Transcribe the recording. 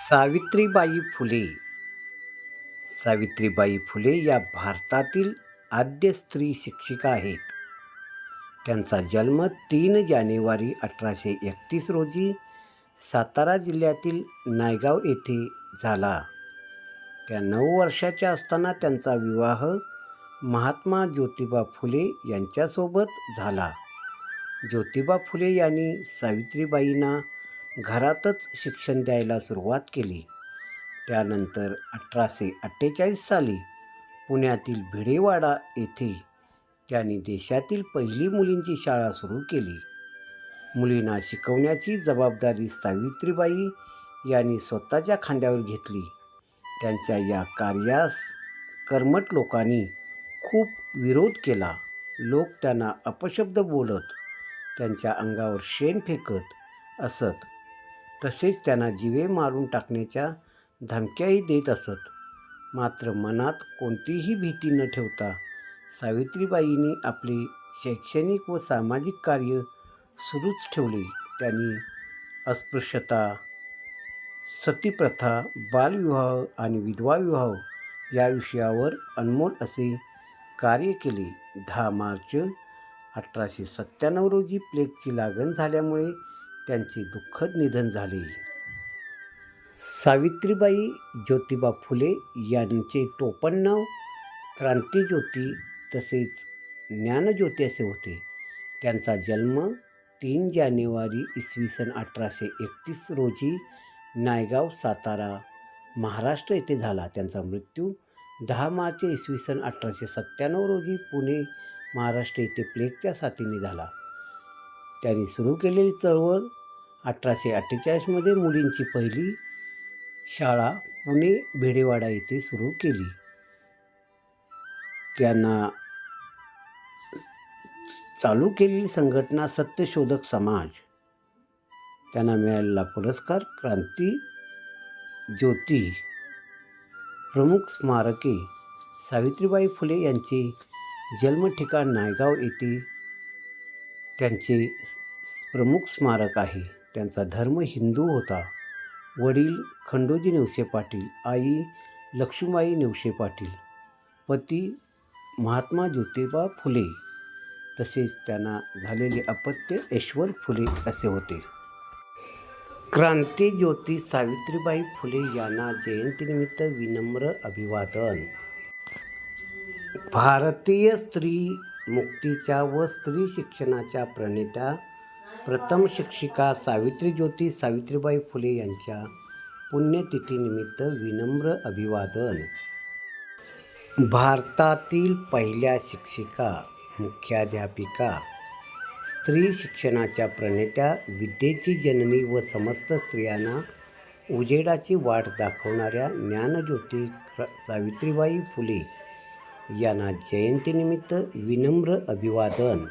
सावित्रीबाई फुले. सावित्रीबाई फुले या भारतातील आद्य स्त्री शिक्षिका आहेत. त्यांचा जन्म 3 जानेवारी 1831 रोजी सातारा जिल्ह्यातील नायगाव येथे झाला. त्या 9 वर्षाच्या असताना त्यांचा विवाह महात्मा ज्योतिबा फुले यांच्यासोबत झाला. ज्योतिबा फुले यांनी सावित्रीबाईंना घरातच शिक्षण द्यायला सुरुवात केली. त्यानंतर 1848 साली पुण्यातील भिडेवाडा येथे त्यांनी देशातील पहिली मुलींची शाळा सुरू केली. मुलींना शिकवण्याची जबाबदारी सावित्रीबाई यांनी स्वतःच्या खांद्यावर घेतली. त्यांच्या या कार्यास कर्मठ लोकांनी खूप विरोध केला. लोक त्यांना अपशब्द बोलत, त्यांच्या अंगावर शेण फेकत असत. तसेच त्यांना जीवे मारून टाकण्याच्या धमक्याही देत असत. मात्र मनात कोणतीही भीती न ठेवता सावित्रीबाईंनी आपले शैक्षणिक व सामाजिक कार्य सुरूच ठेवले. त्यांनी अस्पृश्यता, सतीप्रथा, बालविवाह आणि विधवा विवाह या विषयावर अनमोल असे कार्य केले. 10 मार्च 1897 रोजी प्लेगची लागण झाल्यामुळे त्यांचे दुःखद निधन झाले. सावित्रीबाई ज्योतिबा फुले यांचे टोपण नाव क्रांतिज्योती तसेच ज्ञानज्योती असे होते. त्यांचा जन्म 3 जानेवारी 1831 रोजी नायगाव, सातारा, महाराष्ट्र येथे झाला. त्यांचा मृत्यू 10 मार्च 1897 रोजी पुणे, महाराष्ट्र येथे प्लेगच्या साथीने झाला. त्यांनी सुरू केलेली चळवळ 1848 मध्ये मुलींची पहिली शाळा पुणे भिडेवाडा येथे सुरू केली. त्यांना चालू केलेली संघटना सत्यशोधक समाज. त्यांना मिळालेला पुरस्कार क्रांती ज्योती. प्रमुख स्मारके. सावित्रीबाई फुले यांचे जन्मठिकाण नायगाव येथे त्यांचे प्रमुख स्मारक आहे. त्यांचा धर्म हिंदू होता. वडील खंडोजी नेवसे पाटील, आई लक्ष्मीबाई नेवसे पाटील, पती महात्मा ज्योतिबा फुले, तसेच त्यांना झालेले अपत्य यशवंत फुले असे होते. क्रांतिज्योती सावित्रीबाई फुले यांना जयंतीनिमित्त विनम्र अभिवादन. भारतीय स्त्री मुक्तीच्या व स्त्री शिक्षणाच्या प्रणेत्या प्रथम शिक्षिका सावित्रीज्योती सावित्रीबाई फुले यांच्या पुण्यतिथीनिमित्त विनम्र अभिवादन. भारतातील पहिल्या शिक्षिका, मुख्याध्यापिका, स्त्री शिक्षणाच्या प्रणेत्या, विद्येची जननी व समस्त स्त्रियांना उजेडाची वाट दाखवणाऱ्या ज्ञानज्योती सावित्रीबाई फुले यांना जयंतीनिमित्त विनम्र अभिवादन.